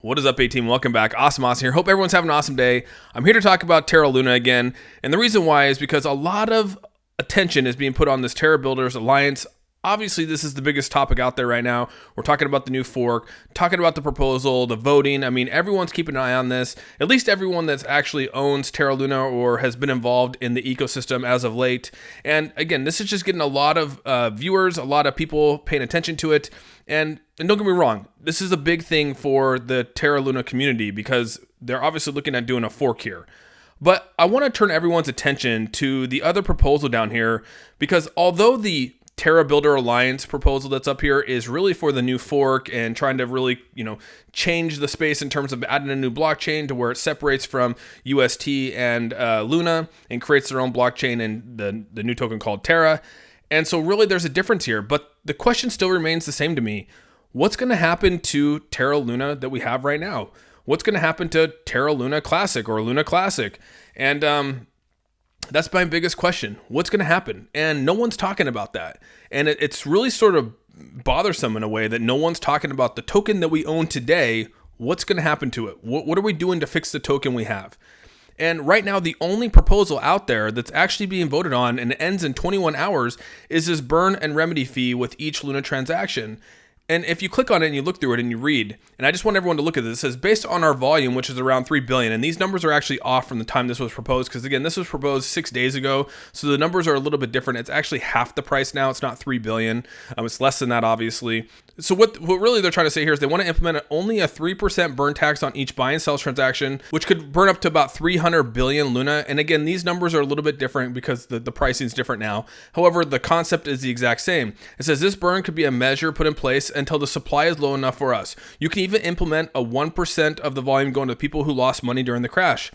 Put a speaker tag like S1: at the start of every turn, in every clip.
S1: What is up, A-Team? Welcome back. Awesome here. Hope everyone's having an awesome day. I'm here to talk about Terra Luna again, and the reason why is because a lot of attention is being put on this Terra Builders Alliance. Obviously, this is the biggest topic out there right now. We're talking about the new fork, talking about the proposal, the voting. I mean, everyone's keeping an eye on this. At least everyone that's actually owns Terra Luna or has been involved in the ecosystem as of late. And again, this is just getting a lot of viewers, a lot of people paying attention to it. And don't get me wrong, this is a big thing for the Terra Luna community because they're obviously looking at doing a fork here. But I want to turn everyone's attention to the other proposal down here because although the Terra Builder Alliance proposal that's up here is really for the new fork and trying to really, change the space in terms of adding a new blockchain to where it separates from UST and Luna and creates their own blockchain and the new token called Terra. And so really there's a difference here, but the question still remains the same to me. What's going to happen to Terra Luna that we have right now? What's going to happen to Terra Luna Classic or Luna Classic? And that's my biggest question. What's going to happen? And no one's talking about that. And it's really sort of bothersome in a way that no one's talking about the token that we own today. What's going to happen to it? What are we doing to fix the token we have? And right now, the only proposal out there that's actually being voted on and it ends in 21 hours is this burn and remedy fee with each Luna transaction. And if you click on it and you look through it and you read, and I just want everyone to look at this, it says based on our volume, which is around 3 billion, and these numbers are actually off from the time this was proposed, because again, this was proposed 6 days ago, so the numbers are a little bit different. It's actually half the price now. It's not 3 billion. It's less than that, obviously. So what really they're trying to say here is they want to implement only a 3% burn tax on each buy and sell transaction, which could burn up to about 300 billion Luna. And again, these numbers are a little bit different because the pricing is different now. However, the concept is the exact same. It says this burn could be a measure put in place until the supply is low enough for us. You can even implement a 1% of the volume going to people who lost money during the crash.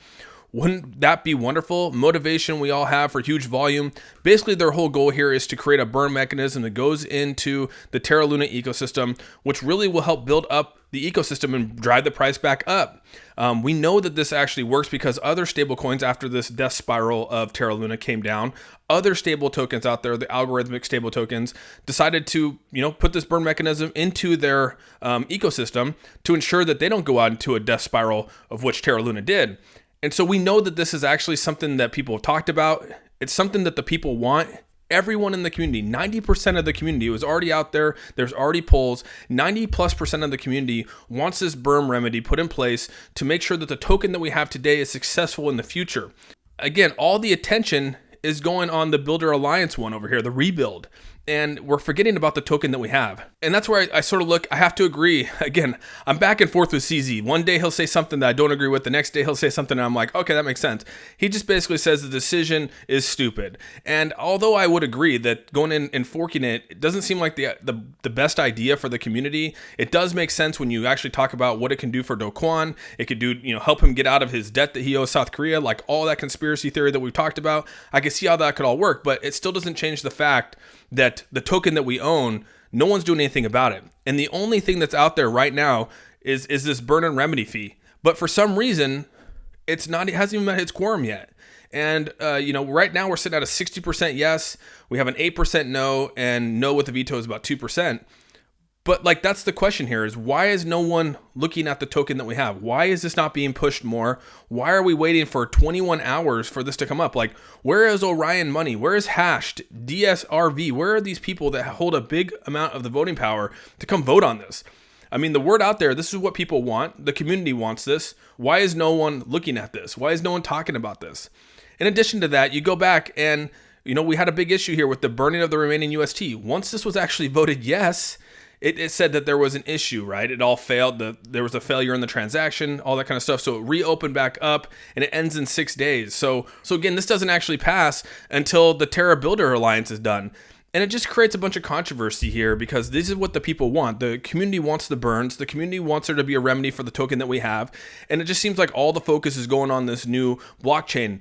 S1: Wouldn't that be wonderful? Motivation we all have for huge volume. Basically, their whole goal here is to create a burn mechanism that goes into the Terra Luna ecosystem, which really will help build up the ecosystem and drive the price back up. We know that this actually works because other stable coins after this death spiral of Terra Luna came down, other stable tokens out there, the algorithmic stable tokens, decided to put this burn mechanism into their ecosystem to ensure that they don't go out into a death spiral of which Terra Luna did. And so we know that this is actually something that people have talked about. It's something that the people want. Everyone in the community, 90% of the community was already out there. There's already polls. 90+% of the community wants this burn remedy put in place to make sure that the token that we have today is successful in the future. Again, all the attention is going on the Builder Alliance one over here, the rebuild. And we're forgetting about the token that we have. And that's where I sort of look, I have to agree. Again, I'm back and forth with CZ. One day he'll say something that I don't agree with. The next day he'll say something and I'm like, okay, that makes sense. He just basically says the decision is stupid. And although I would agree that going in and forking it doesn't seem like the best idea for the community, it does make sense when you actually talk about what it can do for Do Kwon. It could do, help him get out of his debt that he owes South Korea, like all that conspiracy theory that we've talked about. I can see how that could all work, but it still doesn't change the fact that the token that we own, no one's doing anything about it. And the only thing that's out there right now is this burn and remedy fee. But for some reason, it hasn't even met its quorum yet. And, right now we're sitting at a 60% yes. We have an 8% no, and no with the veto is about 2%. But that's the question here is why is no one looking at the token that we have? Why is this not being pushed more? Why are we waiting for 21 hours for this to come up? Where is Orion Money? Where is Hashed, DSRV? Where are these people that hold a big amount of the voting power to come vote on this? I mean, the word out there, this is what people want. The community wants this. Why is no one looking at this? Why is no one talking about this? In addition to that, you go back and, we had a big issue here with the burning of the remaining UST. Once this was actually voted yes, it said that there was an issue, right? It all failed. There was a failure in the transaction, all that kind of stuff. So it reopened back up and it ends in 6 days. So again, this doesn't actually pass until the Terra Builder Alliance is done. And it just creates a bunch of controversy here because this is what the people want. The community wants the burns. The community wants there to be a remedy for the token that we have. And it just seems like all the focus is going on this new blockchain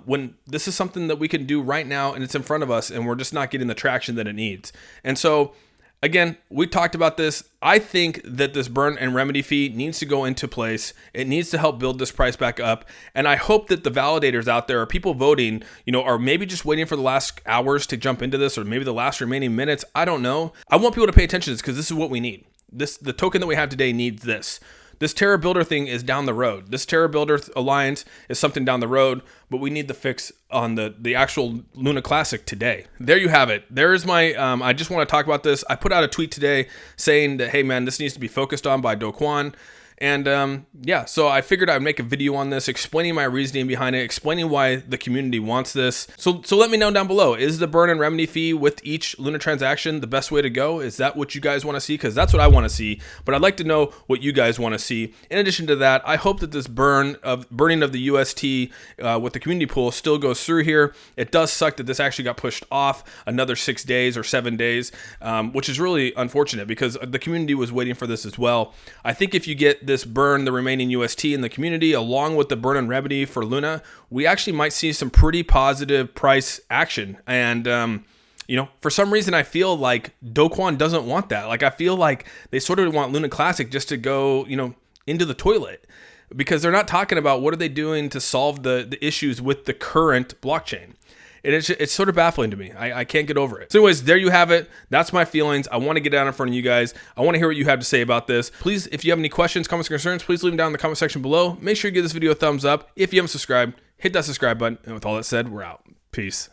S1: when this is something that we can do right now and it's in front of us and we're just not getting the traction that it needs. And so again, we talked about this. I think that this burn and remedy fee needs to go into place. It needs to help build this price back up. And I hope that the validators out there, or people voting, are maybe just waiting for the last hours to jump into this, or maybe the last remaining minutes. I don't know. I want people to pay attention to this because this is what we need. The token that we have today needs this. This Terra Builder thing is down the road. This Terra Builder Alliance is something down the road, but we need the fix on the actual Luna Classic today. There you have it. There's my, I just want to talk about this. I put out a tweet today saying that, hey man, this needs to be focused on by Do Kwon. And yeah, so I figured I'd make a video on this, explaining my reasoning behind it, explaining why the community wants this. So let me know down below, is the burn and remedy fee with each Luna transaction the best way to go? Is that what you guys want to see? Because that's what I want to see, but I'd like to know what you guys want to see. In addition to that, I hope that this burning of the UST with the community pool still goes through here. It does suck that this actually got pushed off another 6 days or 7 days, which is really unfortunate because the community was waiting for this as well. I think if you get this burn the remaining UST in the community along with the burn and remedy for Luna, we actually might see some pretty positive price action. And you know, for some reason I feel like Do Kwon doesn't want that. Like I feel like they sort of want Luna Classic just to go, you know, into the toilet, because they're not talking about what are they doing to solve the issues with the current blockchain. It's sort of baffling to me. I can't get over it. So anyways, there you have it. That's my feelings. I want to get down in front of you guys. I want to hear what you have to say about this. Please, if you have any questions, comments, concerns, please leave them down in the comment section below. Make sure you give this video a thumbs up. If you haven't subscribed, hit that subscribe button. And with all that said, we're out. Peace.